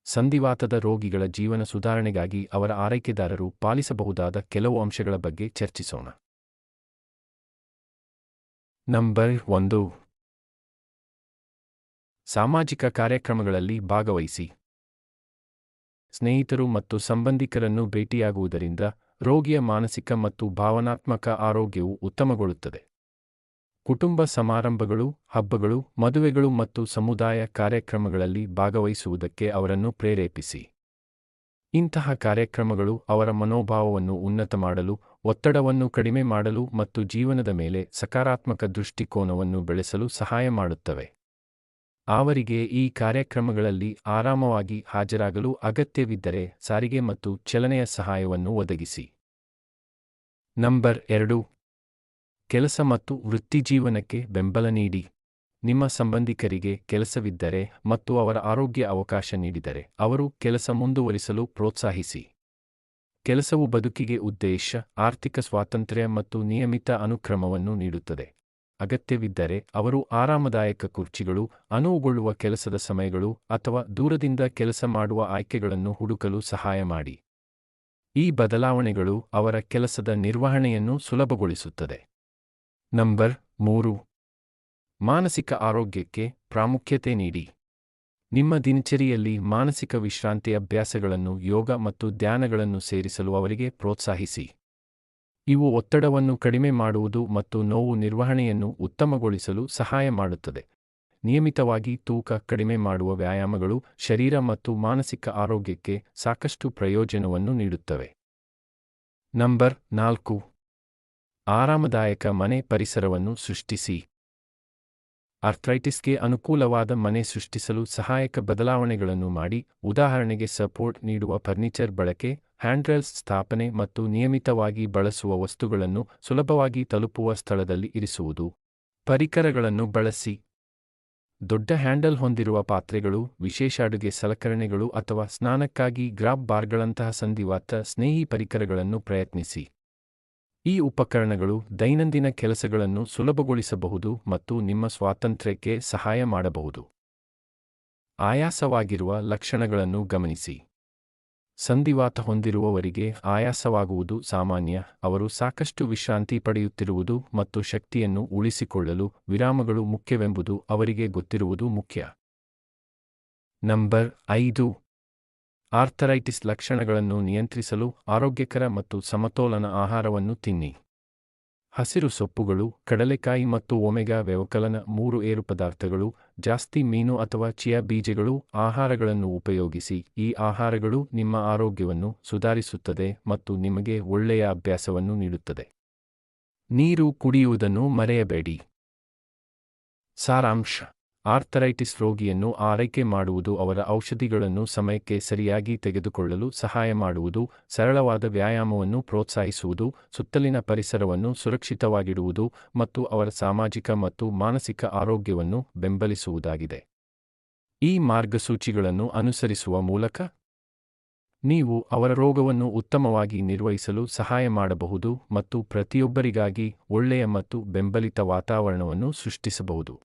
ಸಂಧಿವಾತದ ರೋಗಿಗಳ ಜೀವನ ಸುಧಾರಣೆಗಾಗಿ ಅವರ ಆರೈಕೆದಾರರು ಪಾಲಿಸಬಹುದಾದ ಕೆಲವು ಅಂಶಗಳ ಬಗ್ಗೆ ಚರ್ಚಿಸೋಣ. ನಂಬರ್ 1. ಸಾಮಾಜಿಕ ಕಾರ್ಯಕ್ರಮಗಳಲ್ಲಿ ಭಾಗವಹಿಸಿ. ಸ್ನೇಹಿತರು ಮತ್ತು ಸಂಬಂಧಿಕರನ್ನು ಭೇಟಿಯಾಗುವುದರಿಂದ ರೋಗಿಯ ಮಾನಸಿಕ ಮತ್ತು ಭಾವನಾತ್ಮಕ ಆರೋಗ್ಯವು ಉತ್ತಮಗೊಳ್ಳುತ್ತದೆ. ಕುಟುಂಬ ಸಮಾರಂಭಗಳು, ಹಬ್ಬಗಳು, ಮದುವೆಗಳು ಮತ್ತು ಸಮುದಾಯ ಕಾರ್ಯಕ್ರಮಗಳಲ್ಲಿ ಭಾಗವಹಿಸುವುದಕ್ಕೆ ಅವರನ್ನು ಪ್ರೇರೇಪಿಸಿ. ಇಂತಹ ಕಾರ್ಯಕ್ರಮಗಳು ಅವರ ಮನೋಭಾವವನ್ನು ಉನ್ನತ ಮಾಡಲು, ಒತ್ತಡವನ್ನು ಕಡಿಮೆ ಮಾಡಲು ಮತ್ತು ಜೀವನದ ಮೇಲೆ ಸಕಾರಾತ್ಮಕ ದೃಷ್ಟಿಕೋನವನ್ನು ಬೆಳೆಸಲು ಸಹಾಯ ಮಾಡುತ್ತವೆ. ಅವರಿಗೆ ಈ ಕಾರ್ಯಕ್ರಮಗಳಲ್ಲಿ ಆರಾಮವಾಗಿ ಹಾಜರಾಗಲು ಅಗತ್ಯವಿದ್ದರೆ ಸಾರಿಗೆ ಮತ್ತು ಚಲನೆಯ ಸಹಾಯವನ್ನು ಒದಗಿಸಿ. ನಂಬರ್ 2. ಕೆಲಸ ಮತ್ತು ವೃತ್ತಿಜೀವನಕ್ಕೆ ಬೆಂಬಲ ನೀಡಿ. ನಿಮ್ಮ ಸಂಬಂಧಿಕರಿಗೆ ಕೆಲಸವಿದ್ದರೆ ಮತ್ತು ಅವರ ಆರೋಗ್ಯ ಅವಕಾಶ ನೀಡಿದರೆ ಅವರು ಕೆಲಸ ಮುಂದುವರಿಸಲು ಪ್ರೋತ್ಸಾಹಿಸಿ. ಕೆಲಸವು ಬದುಕಿಗೆ ಉದ್ದೇಶ, ಆರ್ಥಿಕ ಸ್ವಾತಂತ್ರ್ಯ ಮತ್ತು ನಿಯಮಿತ ಅನುಕ್ರಮವನ್ನು ನೀಡುತ್ತದೆ. ಅಗತ್ಯವಿದ್ದರೆ ಅವರು ಆರಾಮದಾಯಕ ಕುರ್ಚಿಗಳು, ಅನುವುಗೊಳ್ಳುವ ಕೆಲಸದ ಸಮಯಗಳು ಅಥವಾ ದೂರದಿಂದ ಕೆಲಸ ಮಾಡುವ ಆಯ್ಕೆಗಳನ್ನು ಹುಡುಕಲು ಸಹಾಯ ಮಾಡಿ. ಈ ಬದಲಾವಣೆಗಳು ಅವರ ಕೆಲಸದ ನಿರ್ವಹಣೆಯನ್ನು ಸುಲಭಗೊಳಿಸುತ್ತದೆ. ನಂಬರ್ 3. ಮಾನಸಿಕ ಆರೋಗ್ಯಕ್ಕೆ ಪ್ರಾಮುಖ್ಯತೆ ನೀಡಿ. ನಿಮ್ಮ ದಿನಚರಿಯಲ್ಲಿ ಮಾನಸಿಕ ವಿಶ್ರಾಂತಿ ಅಭ್ಯಾಸಗಳನ್ನು, ಯೋಗ ಮತ್ತು ಧ್ಯಾನಗಳನ್ನು ಸೇರಿಸಲು ಅವರಿಗೆ ಪ್ರೋತ್ಸಾಹಿಸಿ. ಇವು ಒತ್ತಡವನ್ನು ಕಡಿಮೆ ಮಾಡುವುದು ಮತ್ತು ನೋವು ನಿರ್ವಹಣೆಯನ್ನು ಉತ್ತಮಗೊಳಿಸಲು ಸಹಾಯ ಮಾಡುತ್ತದೆ. ನಿಯಮಿತವಾಗಿ ತೂಕ ಕಡಿಮೆ ಮಾಡುವ ವ್ಯಾಯಾಮಗಳು ಶರೀರ ಮತ್ತು ಮಾನಸಿಕ ಆರೋಗ್ಯಕ್ಕೆ ಸಾಕಷ್ಟು ಪ್ರಯೋಜನವನ್ನು ನೀಡುತ್ತವೆ. ನಂಬರ್ 4. ಆರಾಮದಾಯಕ ಮನೆ ಪರಿಸರವನ್ನು ಸೃಷ್ಟಿಸಿ. ಆರ್ಥ್ರೈಟಿಸ್ಗೆ ಅನುಕೂಲವಾದ ಮನೆ ಸೃಷ್ಟಿಸಲು ಸಹಾಯಕ ಬದಲಾವಣೆಗಳನ್ನು ಮಾಡಿ. ಉದಾಹರಣೆಗೆ, ಸಪೋರ್ಟ್ ನೀಡುವ ಫರ್ನಿಚರ್ ಬಳಕೆ, ಹ್ಯಾಂಡ್ರೈಲ್ಸ್ ಸ್ಥಾಪನೆ ಮತ್ತು ನಿಯಮಿತವಾಗಿ ಬಳಸುವ ವಸ್ತುಗಳನ್ನು ಸುಲಭವಾಗಿ ತಲುಪುವ ಸ್ಥಳದಲ್ಲಿ ಇರಿಸುವುದು. ಪರಿಕರಗಳನ್ನು ಬಳಸಿ. ದೊಡ್ಡ ಹ್ಯಾಂಡಲ್ ಹೊಂದಿರುವ ಪಾತ್ರೆಗಳು, ವಿಶೇಷ ಅಡುಗೆ ಸಲಕರಣೆಗಳು ಅಥವಾ ಸ್ನಾನಕ್ಕಾಗಿ ಗ್ರಾಬ್ ಬಾರ್ಗಳಂತಹ ಸಂಧಿವಾತ ಸ್ನೇಹಿ ಪರಿಕರಗಳನ್ನು ಪ್ರಯತ್ನಿಸಿ. ಈ ಉಪಕರಣಗಳು ದೈನಂದಿನ ಕೆಲಸಗಳನ್ನು ಸುಲಭಗೊಳಿಸಬಹುದು ಮತ್ತು ನಿಮ್ಮ ಸ್ವಾತಂತ್ರ್ಯಕ್ಕೆ ಸಹಾಯ ಮಾಡಬಹುದು. ಆಯಾಸವಾಗಿರುವ ಲಕ್ಷಣಗಳನ್ನು ಗಮನಿಸಿ. ಸಂಧಿವಾತ ಹೊಂದಿರುವವರಿಗೆ ಆಯಾಸವಾಗುವುದು ಸಾಮಾನ್ಯ. ಅವರು ಸಾಕಷ್ಟು ವಿಶ್ರಾಂತಿ ಪಡೆಯುತ್ತಿರುವುದು ಮತ್ತು ಶಕ್ತಿಯನ್ನು ಉಳಿಸಿಕೊಳ್ಳಲು ವಿರಾಮಗಳು ಮುಖ್ಯವೆಂಬುದು ಅವರಿಗೆ ಗೊತ್ತಿರುವುದು ಮುಖ್ಯ. ನಂಬರ್ 5. ಆರ್ಥರೈಟಿಸ್ ಲಕ್ಷಣಗಳನ್ನು ನಿಯಂತ್ರಿಸಲು ಆರೋಗ್ಯಕರ ಮತ್ತು ಸಮತೋಲನ ಆಹಾರವನ್ನು ತಿನ್ನಿ. ಹಸಿರು ಸೊಪ್ಪುಗಳು, ಕಡಲೆಕಾಯಿ ಮತ್ತು ಒಮೆಗಾ ವ್ಯವಕಲನ 3 ಏರು ಪದಾರ್ಥಗಳು, ಜಾಸ್ತಿ ಮೀನು ಅಥವಾ ಚಿಯಾ ಬೀಜಗಳು ಆಹಾರಗಳನ್ನು ಉಪಯೋಗಿಸಿ. ಈ ಆಹಾರಗಳು ನಿಮ್ಮ ಆರೋಗ್ಯವನ್ನು ಸುಧಾರಿಸುತ್ತದೆ ಮತ್ತು ನಿಮಗೆ ಒಳ್ಳೆಯ ಅಭ್ಯಾಸವನ್ನು ನೀಡುತ್ತದೆ. ನೀರು ಕುಡಿಯುವುದನ್ನು ಮರೆಯಬೇಡಿ. ಸಾರಾಂಶ: ಆರ್ಥರೈಟಿಸ್ ರೋಗಿಯನ್ನು ಆರೈಕೆ ಮಾಡುವುದು ಅವರ ಔಷಧಿಗಳನ್ನು ಸಮಯಕ್ಕೆ ಸರಿಯಾಗಿ ತೆಗೆದುಕೊಳ್ಳಲು ಸಹಾಯ ಮಾಡುವುದು, ಸರಳವಾದ ವ್ಯಾಯಾಮವನ್ನು ಪ್ರೋತ್ಸಾಹಿಸುವುದು, ಸುತ್ತಲಿನ ಪರಿಸರವನ್ನು ಸುರಕ್ಷಿತವಾಗಿಡುವುದು ಮತ್ತು ಅವರ ಸಾಮಾಜಿಕ ಮತ್ತು ಮಾನಸಿಕ ಆರೋಗ್ಯವನ್ನು ಬೆಂಬಲಿಸುವುದಾಗಿದೆ. ಈ ಮಾರ್ಗಸೂಚಿಗಳನ್ನು ಅನುಸರಿಸುವ ಮೂಲಕ ನೀವು ಅವರ ರೋಗವನ್ನು ಉತ್ತಮವಾಗಿ ನಿರ್ವಹಿಸಲು ಸಹಾಯ ಮಾಡಬಹುದು ಮತ್ತು ಪ್ರತಿಯೊಬ್ಬರಿಗಾಗಿ ಒಳ್ಳೆಯ ಮತ್ತು ಬೆಂಬಲಿತ ವಾತಾವರಣವನ್ನು ಸೃಷ್ಟಿಸಬಹುದು.